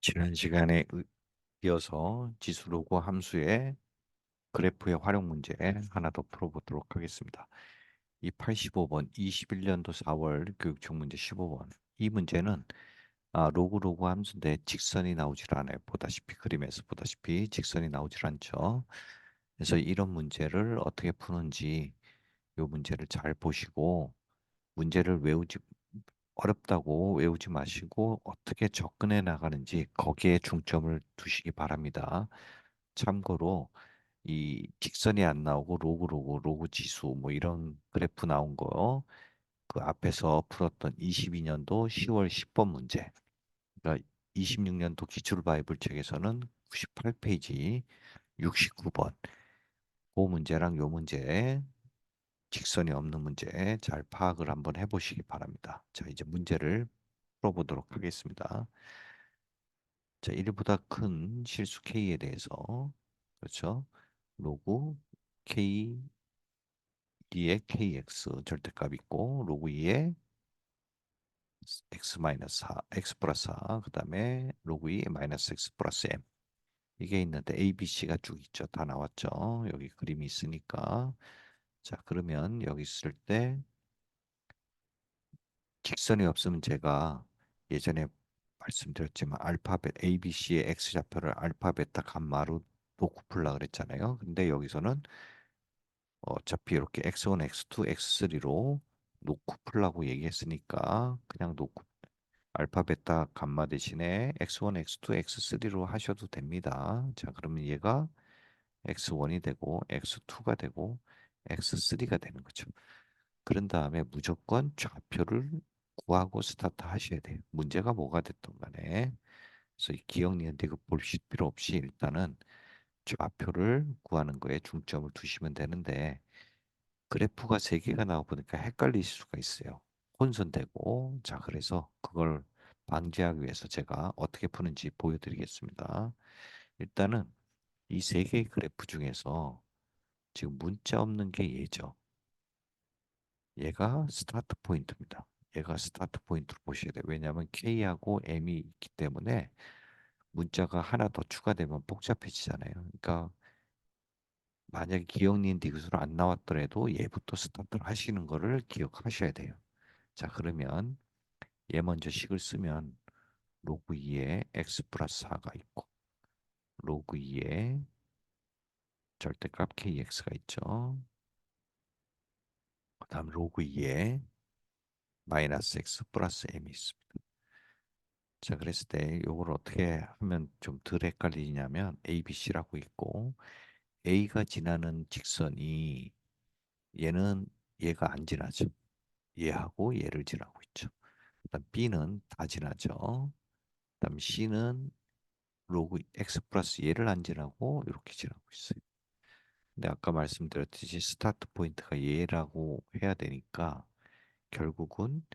지난 시간에 이어서 지수로그 함수의 그래프의 활용 문제 하나 더 풀어보도록 하겠습니다. 이 85번 21년도 4월 교육청 문제 15번. 이 문제는 로그 함수인데 직선이 나오질 않아요. 보다시피 그림에서 보다시피 직선이 나오질 않죠. 그래서 이런 문제를 어떻게 푸는지 이 문제를 잘 보시고 문제를 외우지 어렵다고 외우지 마시고 어떻게 접근해 나가는지 거기에 중점을 두시기 바랍니다. 참고로 이 직선이 안 나오고 로그 지수 뭐 이런 그래프 나온 거 그 앞에서 풀었던 22년도 10월 10번 문제, 그러니까 26년도 기출 바이블 책에서는 98페이지 69번 그 문제랑 요 문제 직선이 없는 문제 잘 파악을 한번 해보시기 바랍니다. 자, 이제 문제를 풀어보도록 하겠습니다. 자, 1보다 큰 실수 K에 대해서, 그렇죠? 로그 K 2의 KX 절대값 있고, 로그 2의 X 마이너스 4, X 플러스 4, 그 다음에 로그 2 마이너스 X 플러스 M. 이게 있는데 A, B, C가 쭉 있죠. 다 나왔죠. 여기 그림이 있으니까. 자, 그러면 여기 있을 때 직선이 없으면 제가 예전에 말씀드렸지만 알파벳 ABC의 X좌표를 알파, 베타, 감마로 놓고 풀라 그랬잖아요. 근데 여기서는 어차피 이렇게 X1, X2, X3로 놓고 풀라고 얘기했으니까 그냥 놓고 알파, 베타, 감마 대신에 X1, X2, X3로 하셔도 됩니다. 자, 그러면 얘가 X1이 되고 X2가 되고 X3가 되는 거죠. 그런 다음에 무조건 좌표를 구하고 스타트 하셔야 돼요. 문제가 뭐가 됐든 간에. 그래서 이 기억 니은디귿 보실 필요 없이 일단은 좌표를 구하는 거에 중점을 두시면 되는데 그래프가 세 개가 나와 보니까 헷갈릴 수가 있어요. 혼선되고. 자, 그래서 그걸 방지하기 위해서 제가 어떻게 푸는지 보여드리겠습니다. 일단은 이 세 개의 그래프 중에서 지금 문자 없는 게 얘죠. 얘가 스타트 포인트입니다. 얘가 스타트 포인트로 보셔야 돼요. 왜냐하면 K하고 M이 있기 때문에 문자가 하나 더 추가되면 복잡해지잖아요. 그러니까 만약에 기억니은 디귿으로 안 나왔더라도 얘부터 스타트를 하시는 거를 기억하셔야 돼요. 자, 그러면 얘 먼저 식을 쓰면 로그 2에 x 플러스 4가 있고 로그 2에 절대값 kx가 있죠. 그 다음 로그 2에 마이너스 x 플러스 m이 있습니다. 자, 그랬을 때 이걸 어떻게 하면 좀 덜 헷갈리냐면 ABC라고 있고 A가 지나는 직선이 얘는 얘가 안 지나죠. 얘하고 얘를 지나고 있죠. 그다음 B는 다 지나죠. 그다음 C는 로그 X 플러스 얘를 안 지나고 이렇게 지나고 있어요. 근데 아까 말씀드렸듯이 스타트 포인트가 얘라고 해야 되니까 결국은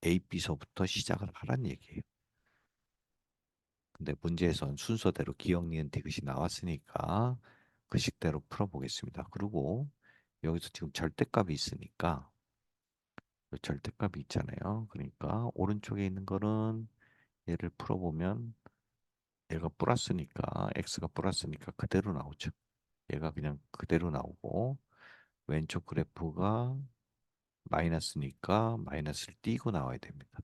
A, B서부터 시작을 하란 얘기예요. 근데 문제에선 순서대로 기억, 니은, 디귿이 나왔으니까 그 식대로 풀어보겠습니다. 그리고 여기서 지금 절대값이 있으니까 절대값이 있잖아요. 그러니까 오른쪽에 있는 거는 얘를 풀어보면 얘가 플러스니까 x가 플러스니까 그대로 나오죠. 얘가 그냥 그대로 나오고 왼쪽 그래프가 마이너스니까 마이너스를 띄고 나와야 됩니다.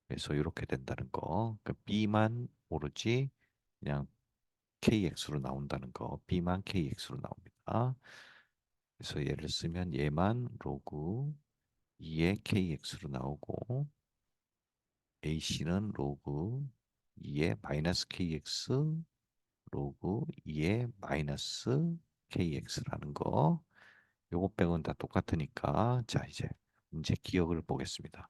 그래서 이렇게 된다는 거. 그러니까 b만 오르지 그냥 kx로 나온다는 거. b만 kx로 나옵니다. 그래서 얘를 쓰면 얘만 로그 2의 kx로 나오고 AC는 로그 2의 마이너스 KX 로그 2의 마이너스 KX라는 거. 요거 빼고는 다 똑같으니까 자 이제 문제 기억을 보겠습니다.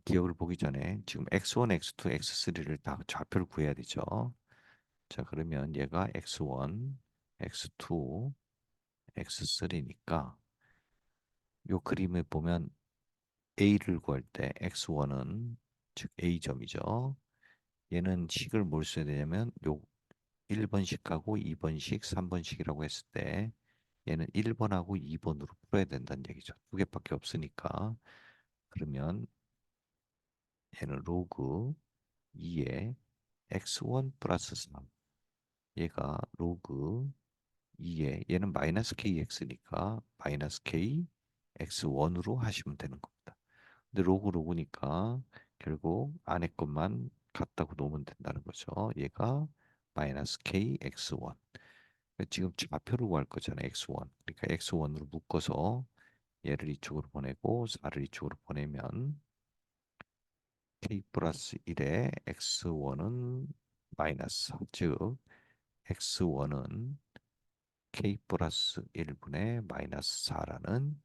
기억을 보기 전에 지금 X1, X2, X3를 다 좌표를 구해야 되죠. 자, 그러면 얘가 X1, X2, X3니까 요 그림을 보면 A를 구할 때 X1은 즉 A점이죠. 얘는 식을 뭘 써야 되냐면 요 1번식하고 2번식, 3번식이라고 했을 때 얘는 1번하고 2번으로 풀어야 된다는 얘기죠. 두 개밖에 없으니까. 그러면 얘는 로그 2에 x1 플러스 3. 얘가 로그 2에 얘는 마이너스 kx니까 마이너스 k x1으로 하시면 되는 겁니다. 근데 로그니까 결국 안에 것만 같다고 놓으면 된다는 거죠. 얘가 마이너스 k x1. 지금 좌표를 구할 거잖아요. x1. 그러니까 x1으로 묶어서 얘를 이쪽으로 보내고 4를 이쪽으로 보내면 k 플러스 1에 x1은 마이너스 4. 즉 x1은 k 플러스 1분의 마이너스 4라는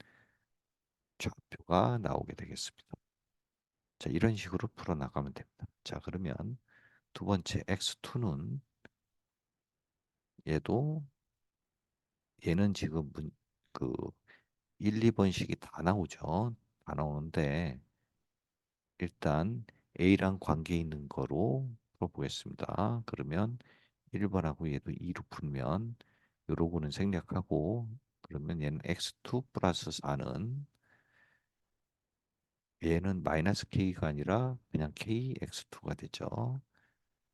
좌표가 나오게 되겠습니다. 자, 이런 식으로 풀어나가면 됩니다. 자, 그러면 두 번째 x2는 얘도 얘는 지금 그 1, 2번식이 다 나오죠. 다 나오는데 일단 A랑 관계 있는 거로 풀어보겠습니다. 그러면 1번하고 얘도 2로 풀면 요로고는 생략하고 그러면 얘는 x2 플러스 4는 얘는 마이너스 k가 아니라 그냥 k x2가 되죠.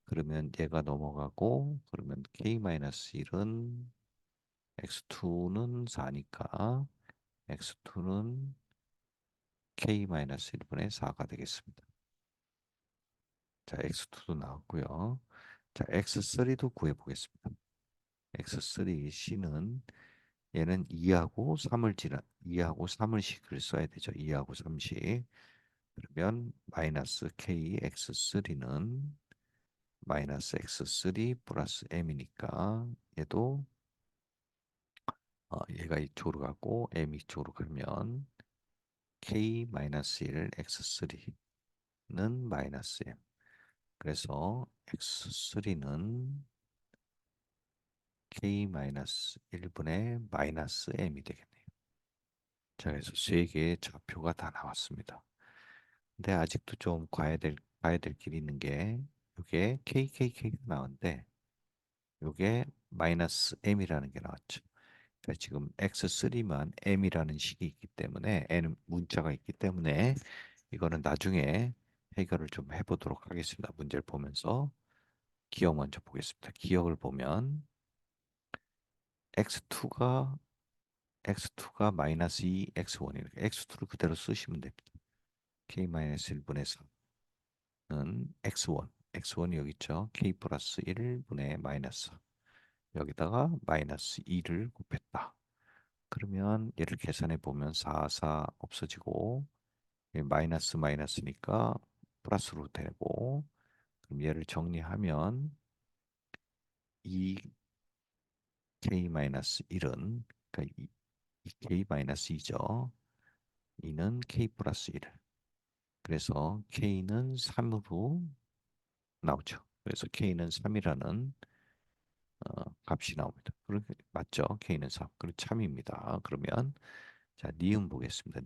그러면 얘가 넘어가고 그러면 k 마이너스 1은 x2는 4니까 x2는 k 마이너스 1분의 4가 되겠습니다. 자, x2도 나왔고요. 자, x3도 구해 보겠습니다. x3 c는 얘는 2하고 3을 2하고 3을 식을 써야 되죠. 2하고 3식. 그러면 마이너스 k x3는 마이너스 x3 플러스 m이니까 얘도 얘가 이쪽으로 가고 m 이쪽으로 가면 k 마이너스 1 x3는 마이너스 m. 그래서 x3는 k 마이너스 1분의 마이너스 m이 되겠네요. 자, 그래서 세 개의 좌표가 다 나왔습니다. 근데 아직도 좀 봐야 될 길이 있는 게 이게 KKK가 나왔는데 이게 마이너스 M이라는 게 나왔죠. 그러니까 지금 X3만 M이라는 식이 있기 때문에 N 문자가 있기 때문에 이거는 나중에 해결을 좀 해보도록 하겠습니다. 문제를 보면서 기억 먼저 보겠습니다. 기억을 보면 X2가 X2가 마이너스 2 X1이니까 X2를 그대로 쓰시면 됩니다. K-1분의 4는 X1 X1이 여기 있죠. K 플러스 1분의 마이너스 여기다가 마이너스 2를 곱했다. 그러면 얘를 계산해 보면 4, 4 없어지고 마이너스 마이너스니까 플러스로 되고 그럼 얘를 정리하면 2k-1은 그러니까 2k-2죠. 2는 k 플러스 1. 그래서 k는 3으로 나오죠. 그래서 k는 3이라는 값이 나옵니다. 그렇게 맞죠? k는 3. 그리고 참입니다. 그러면 자, 니은 보겠습니다.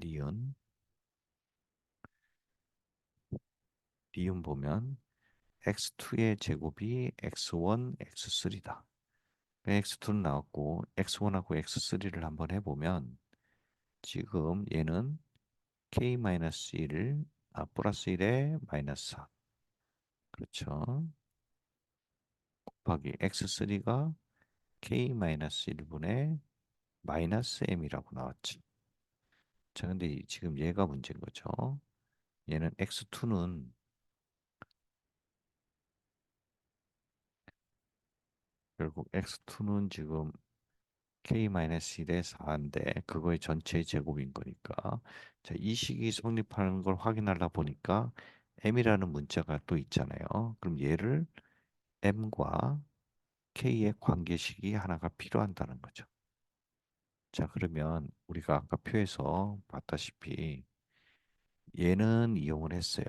니은 보면 x2의 제곱이 x1, x3다. x2는 나왔고 x1하고 x3를 한번 해보면 지금 얘는 k-1 플러스 1에 마이너스 4 그렇죠. 곱하기 x3가 k-1분의 마이너스 m이라고 나왔죠. 자, 근데 지금 얘가 문제인 거죠. 얘는 x2는 결국 x2는 지금 k-1의 4인데 그거의 전체 제곱인 거니까 자, 이 식이 성립하는 걸 확인하려 보니까 m이라는 문자가 또 있잖아요. 그럼 얘를 m과 k의 관계식이 하나가 필요한다는 거죠. 자, 그러면 우리가 아까 표에서 봤다시피 얘는 이용을 했어요.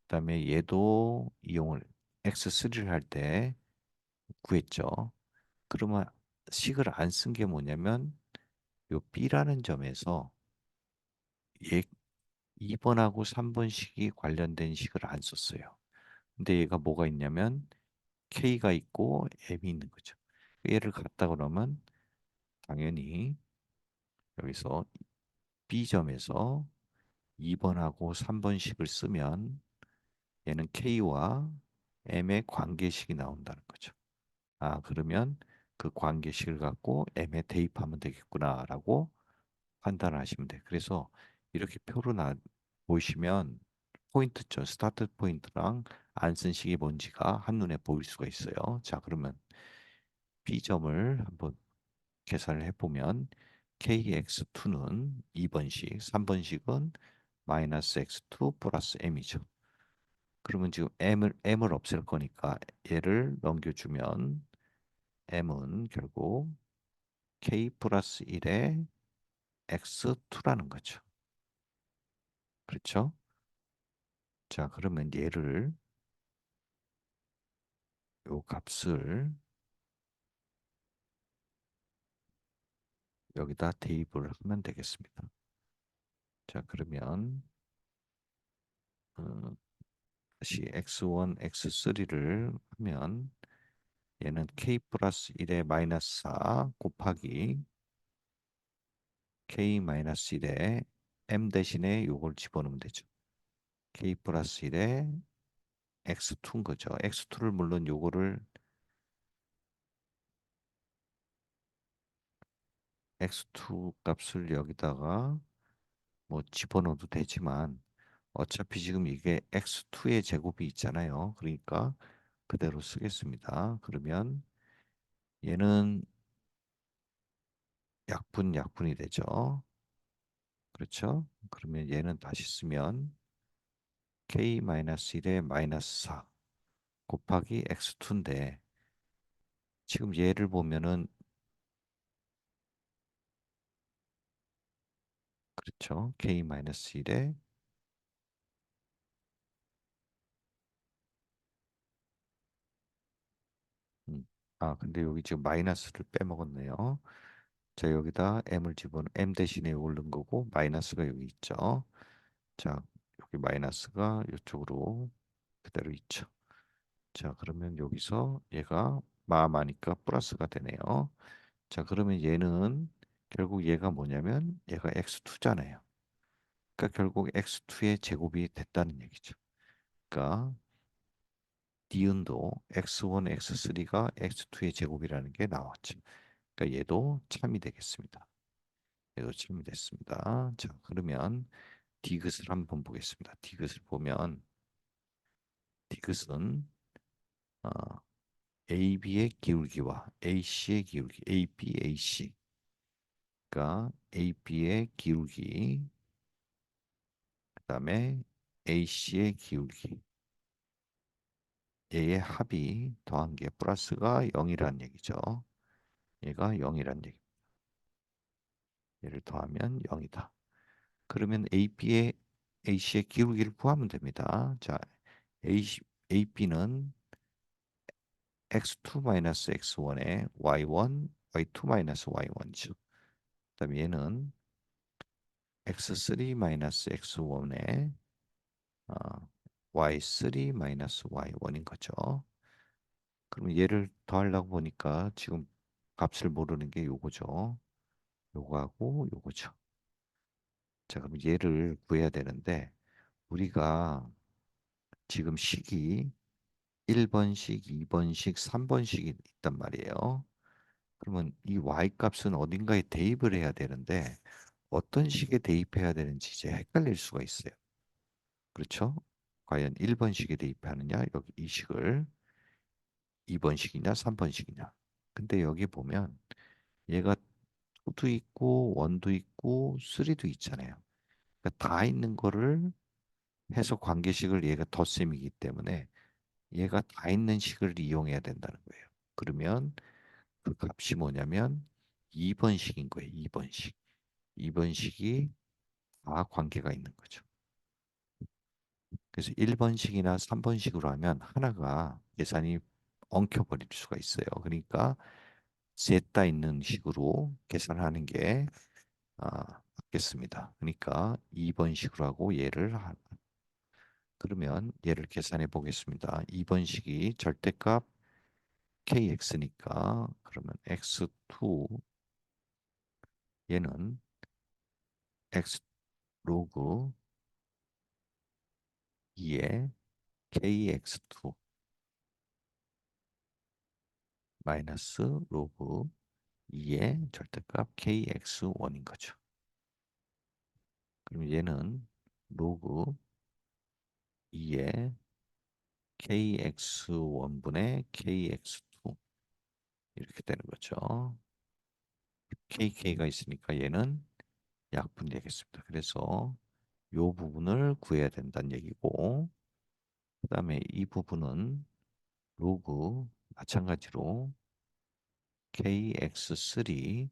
그다음에 얘도 이용을 x3를 할 때 구했죠. 그러면 식을 안 쓴 게 뭐냐면 요 B라는 점에서 얘 2번하고 3번식이 관련된 식을 안 썼어요. 근데 얘가 뭐가 있냐면 K가 있고 M이 있는 거죠. 얘를 갖다 그러면 당연히 여기서 B점에서 2번하고 3번식을 쓰면 얘는 K와 m의 관계식이 나온다는 거죠. 아, 그러면 그 관계식을 갖고 m에 대입하면 되겠구나라고 판단하시면 돼요. 그래서 이렇게 표로 보시면 포인트죠. 스타트 포인트랑 안 쓴 식이 뭔지가 한눈에 보일 수가 있어요. 자, 그러면 B점을 한번 계산을 해보면 KX2는 2번식, 3번식은 마이너스 X2 플러스 M이죠. 그러면 지금 M을 없앨 거니까 얘를 넘겨주면 M은 결국 K 플러스 1의 X2라는 거죠. 그렇죠? 자, 그러면 얘를 요 값을 여기다 대입을 하면 되겠습니다. 자, 그러면 어, 다시 x1, x3를 하면 얘는 k 플러스 1의 마이너스 4 곱하기 k 마이너스 1의 m 대신에 요걸 집어넣으면 되죠. k 플러스 1의 x2인 거죠. x2를 물론 요거를 x2 값을 여기다가 뭐 집어넣어도 되지만 어차피 지금 이게 x2의 제곱이 있잖아요. 그러니까 그대로 쓰겠습니다. 그러면 얘는 약분이 되죠. 그렇죠? 그러면 얘는 다시 쓰면 k-1의 마이너스 4 곱하기 x2인데 지금 얘를 보면은 그렇죠? k-1의 근데 여기 지금 마이너스를 빼먹었네요. 자, 여기다 m을 집어넣 m 대신에 오른 거고 마이너스가 여기 있죠. 자, 여기 마이너스가 이쪽으로 그대로 있죠. 자, 그러면 여기서 얘가 마마니까 플러스가 되네요. 자, 그러면 얘는 결국 얘가 뭐냐면 얘가 x2잖아요. 그러니까 결국 x2의 제곱이 됐다는 얘기죠. 그러니까 니은도 x1, x3가 x2의 제곱이라는 게 나왔죠. 그러니까 얘도 참이 되겠습니다. 얘도 참이 됐습니다. 자, 그러면 디귿을 한번 보겠습니다. 디귿을 보면 디귿은 어, AB의 기울기와 AC의 기울기, AB, AC. 그러니까 AB의 기울기, 그다음에 AC의 기울기. 얘의 합이 더한 게 플러스가 0이라는 얘기죠. 얘가 0이라는 얘기. 얘를 더하면 0이다. 그러면 AC의 기울기를 구하면 됩니다. 자, AB는 x2-x1의 y1, y2-y1이죠. 그다음에 얘는 x3-x1의 y3-y1인 거죠. 그럼 얘를 더하려고 보니까 지금 값을 모르는 게 요거죠. 요거하고 요거죠. 자, 그럼 얘를 구해야 되는데 우리가 지금 식이 1번식, 2번식, 3번식이 있단 말이에요. 그러면 이 y 값은 어딘가에 대입을 해야 되는데 어떤 식에 대입해야 되는지 이제 헷갈릴 수가 있어요. 그렇죠? 과연 1번식에 대입하느냐, 여기 이 식을 2번식이냐, 3번식이냐. 근데 여기 보면 얘가 2도 있고 1도 있고 3도 있잖아요. 그러니까 다 있는 거를 해서 관계식을 얘가 덧셈이기 때문에 얘가 다 있는 식을 이용해야 된다는 거예요. 그러면 그 값이 뭐냐면 2번식인 거예요. 2번식. 2번식이 다 관계가 있는 거죠. 그래서 1번식이나 3번식으로 하면 하나가 계산이 엉켜버릴 수가 있어요. 그러니까 셋 다 있는 식으로 계산하는 게 맞겠습니다. 그러니까 2번식으로 하고 그러면 얘를 계산해 보겠습니다. 2번식이 절대값 kx니까 그러면 x2 얘는 x 로그 2의 kx2 마이너스 로그 2의 절대값 kx1인 거죠. 그럼 얘는 로그 2의 kx1분의 kx2 이렇게 되는 거죠. kk가 있으니까 얘는 약분되겠습니다. 그래서 이 부분을 구해야 된다는 얘기고, 그 다음에 이 부분은 로그 마찬가지로 kx3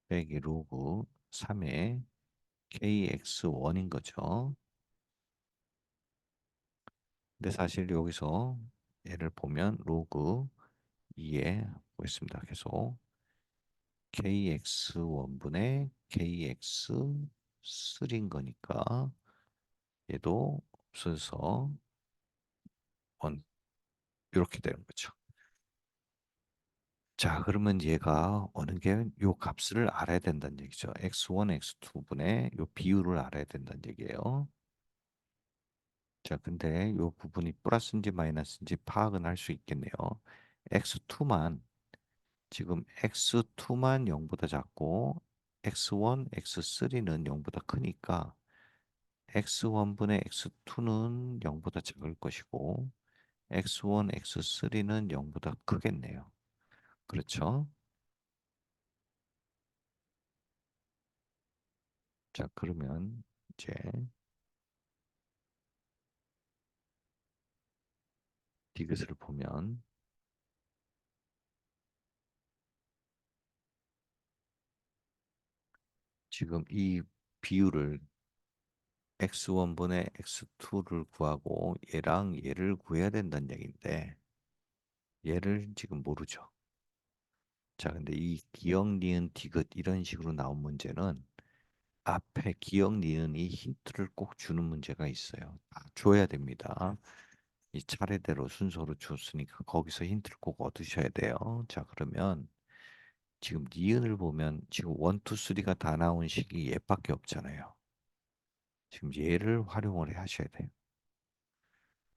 빼기 로그 3의 kx1인 거죠. 근데 사실 여기서 얘를 보면 로그 2에 보겠습니다. 계속 kx1분의 kx3인 거니까 얘도 없어서 1 이렇게 되는 거죠. 자, 그러면 얘가 어느 게 요 값을 알아야 된다는 얘기죠. x1, x2분의 요 비율을 알아야 된다는 얘기예요. 자, 근데 요 부분이 플러스인지 마이너스인지 파악은 할 수 있겠네요. x2만 지금 x2만 0보다 작고 x1, x3는 0보다 크니까 x1분의 x2는 0보다 작을 것이고 x1, x3는 0보다 크겠네요. 그렇죠? 자, 그러면 이제 디귿을 보면 지금 이 비율을 x1분의 x2를 구하고 얘랑 얘를 구해야 된다는 얘기인데 얘를 지금 모르죠. 자, 근데 이 기억, 니은, 디귿 이런 식으로 나온 문제는 앞에 기억, 니은이 힌트를 꼭 주는 문제가 있어요. 다 줘야 됩니다. 이 차례대로 순서로 줬으니까 거기서 힌트를 꼭 얻으셔야 돼요. 자, 그러면 지금 니은을 보면 지금 1, 2, 3가 다 나온 식이 얘밖에 없잖아요. 지금 얘를 활용을 하셔야 돼요.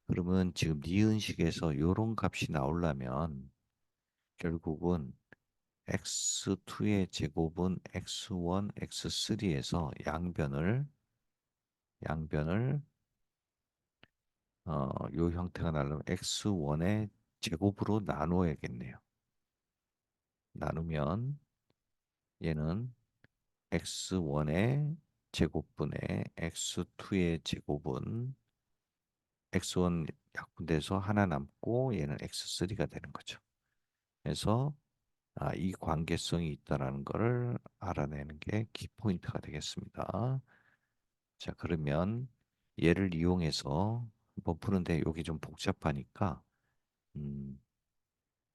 그러면 지금 니은식에서 요런 값이 나오려면 결국은 x2의 제곱은 x1, x3에서 양변을 요 형태가 나려면 x1의 제곱으로 나누어야겠네요. 나누면 얘는 x1의 제곱분의 x2의 제곱은 x1 약분돼서 하나 남고 얘는 x3가 되는 거죠. 그래서 이 관계성이 있다라는 것을 알아내는 게 키포인트가 되겠습니다. 자, 그러면 얘를 이용해서 한번 푸는데 여기 좀 복잡하니까 음,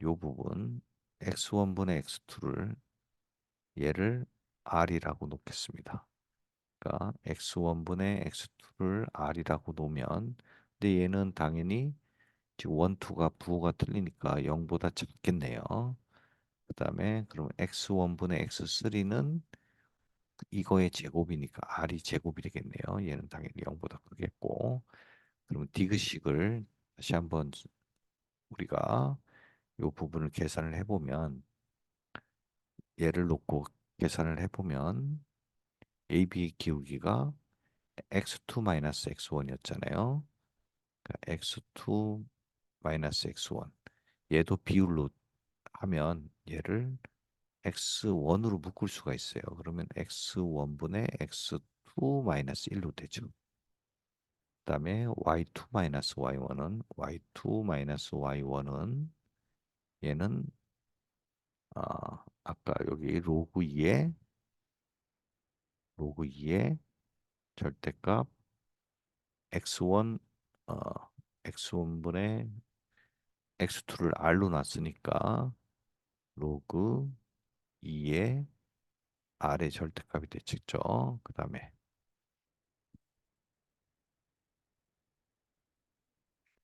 요 부분 x1분의 x2를 얘를 r이라고 놓겠습니다. 그러니까 x1분의 x2를 r이라고 놓으면 근데 얘는 당연히 지금 1, 2가 부호가 틀리니까 0보다 작겠네요. 그 다음에 그럼 x1분의 x3는 이거의 제곱이니까 r이 제곱이 되겠네요. 얘는 당연히 0보다 크겠고 그럼 디귿식을 다시 한번 우리가 이 부분을 계산을 해보면 얘를 놓고 계산을 해보면 AB 기울기가 x2 x1이었잖아요. 그러니까 x2 x1 얘도 비율로 하면 얘를 x1으로 묶을 수가 있어요. 그러면 x1분의 x2 1로 되죠. 그다음에 y2 y1은 얘는 아까 여기 로그 2의 절대값 x1 어, x1분의 x2를 r로 놨으니까 로그 2의 r의 절대값이 되겠죠. 그다음에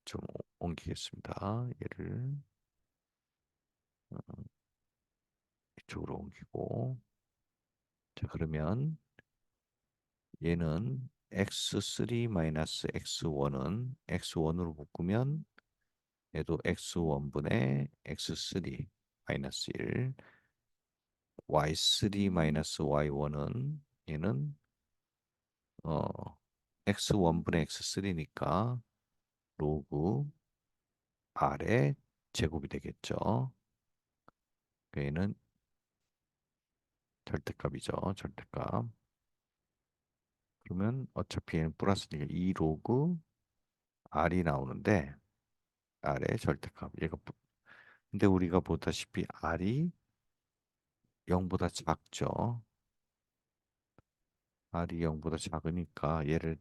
좀 옮기겠습니다. 얘를 이쪽으로 옮기고 자 그러면 얘는 x3 x1은 x1으로 묶으면 얘도 x1분의 x3 마이너스 1, y3 마이너스 y1은 얘는 x1분의 x3니까 로그 r의 제곱이 되겠죠. 얘는 절대값이죠. 절대값. 그러면 어차피 얘는 플러스니까 2 로그 r이 나오는데 r의 절대값. 근데 우리가 보다시피 r이 0보다 작죠. r이 0보다 작으니까 얘를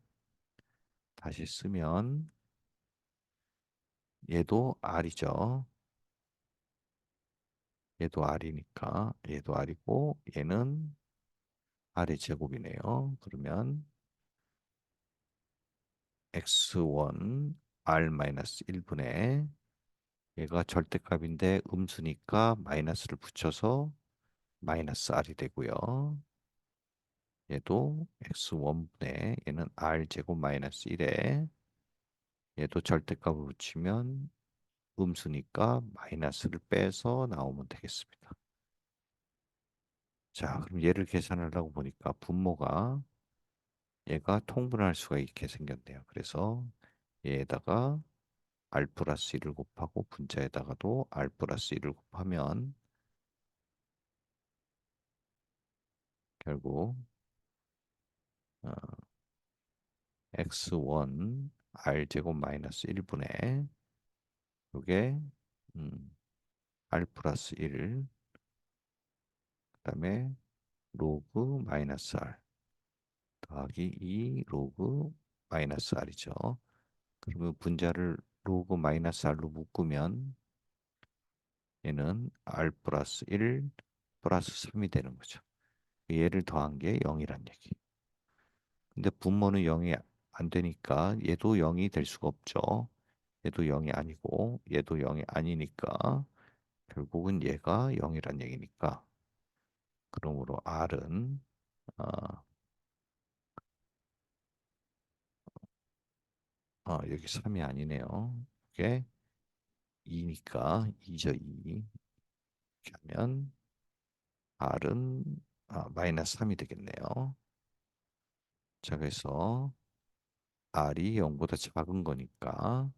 다시 쓰면 얘도 r이죠. 얘도 r이니까 얘도 r이고 얘는 r의 제곱이네요. 그러면 x1 r-1분의 얘가 절대값인데 음수니까 마이너스를 붙여서 마이너스 r이 되고요. 얘도 x1분의 얘는 r제곱 마이너스 1에 얘도 절대값을 붙이면 음수니까 마이너스를 빼서 나오면 되겠습니다. 자, 그럼 얘를 계산하려고 보니까 분모가 얘가 통분할 수가 있게 생겼네요. 그래서 얘에다가 r 플러스 1을 곱하고 분자에다가도 r 플러스 1을 곱하면 결국 x1 r제곱 마이너스 1분의 요게 r 플러스 1 그다음에 로그 마이너스 r 더하기 2 로그 마이너스 r이죠. 그러면 분자를 로그 마이너스 r로 묶으면 얘는 r 플러스 1 플러스 3이 되는 거죠. 얘를 더한 게 0이란 얘기. 근데 분모는 0이 안 되니까 얘도 0이 될 수가 없죠. 얘도 0이 아니고 얘도 0이 아니니까 결국은 얘가 0이란 얘기니까 그러므로 R은 여기 3이 아니네요. 이게 2니까 2죠 2. 이렇게 하면 R은 마이너스 3이 되겠네요. 자 그래서 R이 0보다 작은 거니까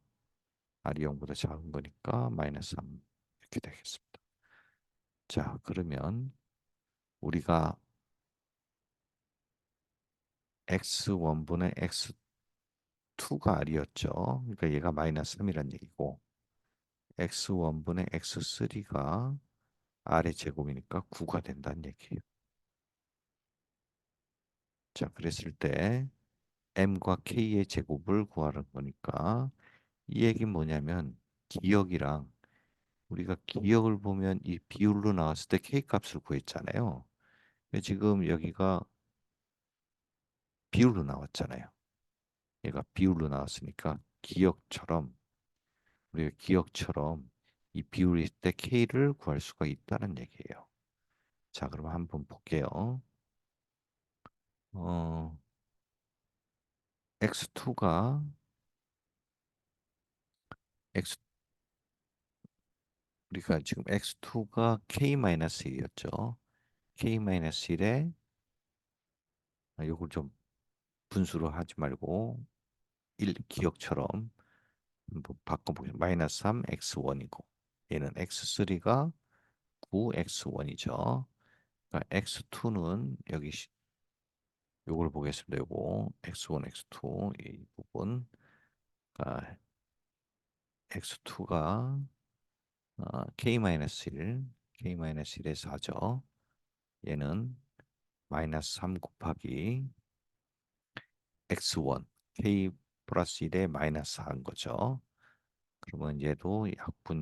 R이 0보다 작은 거니까 마이너스 3 이렇게 되겠습니다. 자 그러면 우리가 x1분의 x2가 R이었죠. 그러니까 얘가 마이너스 3이란 얘기고 x1분의 x3가 R의 제곱이니까 9가 된다는 얘기예요. 자, 그랬을 때 m과 k의 제곱을 구하는 거니까 이 얘기는 뭐냐면 기역이랑 우리가 기역을 보면 이 비율로 나왔을 때 k 값을 구했잖아요. 근데 지금 여기가 비율로 나왔잖아요. 얘가 비율로 나왔으니까 기역처럼 우리가 기역처럼 이 비율일 때 k를 구할 수가 있다는 얘기예요. 자, 그럼 한번 볼게요. 어, x2가 x 우리가 지금 x2가 k-1이었죠. k-1에 요걸 좀 분수로 하지 말고 1 기억처럼 한번 바꿔보겠습니다. 마이너스 3 x1이고 얘는 x3가 9 x1이죠. 그러니까 x2는 여기 요걸 보겠습니다. 요거 x1 x2 이 부분 그러니까 x2가 k-1 k-1에 4죠. 얘는 마이너스 3 곱하기 x1 k 플러스 1에 마이너스 4한 거죠. 그러면 얘도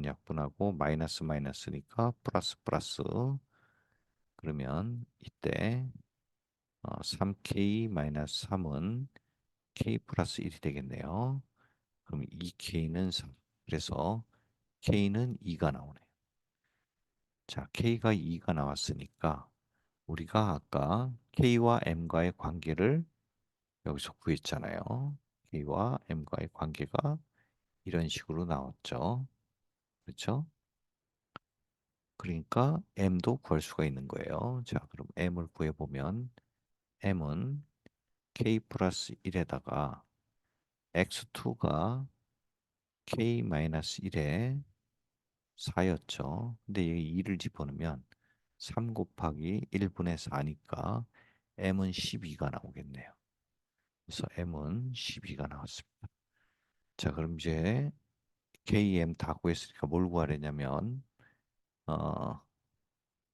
약분하고 마이너스 마이너스니까 플러스 플러스 그러면 이때 3k 마이너스 3은 k 플러스 1이 되겠네요. 그럼 2k는 3. 그래서 k는 2가 나오네요. 자, k가 2가 나왔으니까 우리가 아까 k와 m과의 관계를 여기서 구했잖아요. k와 m과의 관계가 이런 식으로 나왔죠. 그렇죠? 그러니까 m도 구할 수가 있는 거예요. 자, 그럼 m을 구해보면 m은 k 플러스 1에다가 x2가 k 마이너스 1에 4였죠. 근데 여기 2를 집어넣으면 3 곱하기 1분의 4니까 m은 12가 나오겠네요. 그래서 m은 12가 나왔습니다. 자, 그럼 이제 k, m 다 구했으니까 뭘 구하려냐면 어,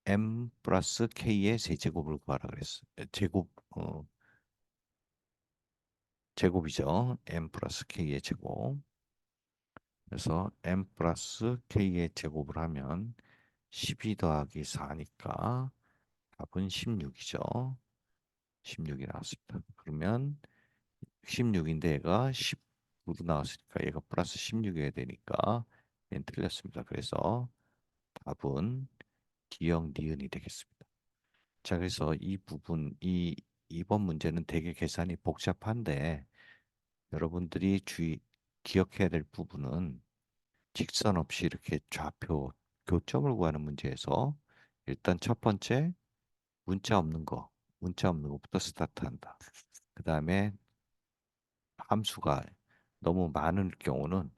m 플러스 k의 세제곱을 구하라 그랬어. 제곱 제곱이죠. m 플러스 k의 제곱. 그래서 m 플러스 k의 제곱을 하면 12 더하기 4니까 답은 16이죠. 16이 나왔습니다. 그러면 16인데 얘가 19로 나왔으니까 얘가 플러스 16이어야 되니까 얘는 틀렸습니다. 그래서 답은 D형 니은이 되겠습니다. 자, 그래서 이 부분, 이번 문제는 되게 계산이 복잡한데 여러분들이 기억해야 될 부분은 직선 없이 이렇게 좌표 교점을 구하는 문제에서 일단 첫 번째 문자 없는 거, 문자 없는 것부터 스타트한다. 그 다음에 함수가 너무 많을 경우는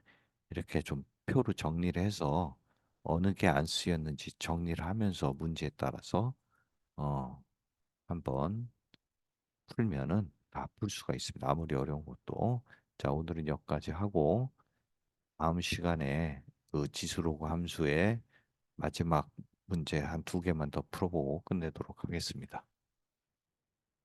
이렇게 좀 표로 정리를 해서 어느 게 안 쓰였는지 정리를 하면서 문제에 따라서 어, 한번 풀면은 다 풀 수가 있습니다. 아무리 어려운 것도. 자, 오늘은 여기까지 하고 다음 시간에 그 지수로그 함수의 마지막 문제 한 두 개만 더 풀어보고 끝내도록 하겠습니다.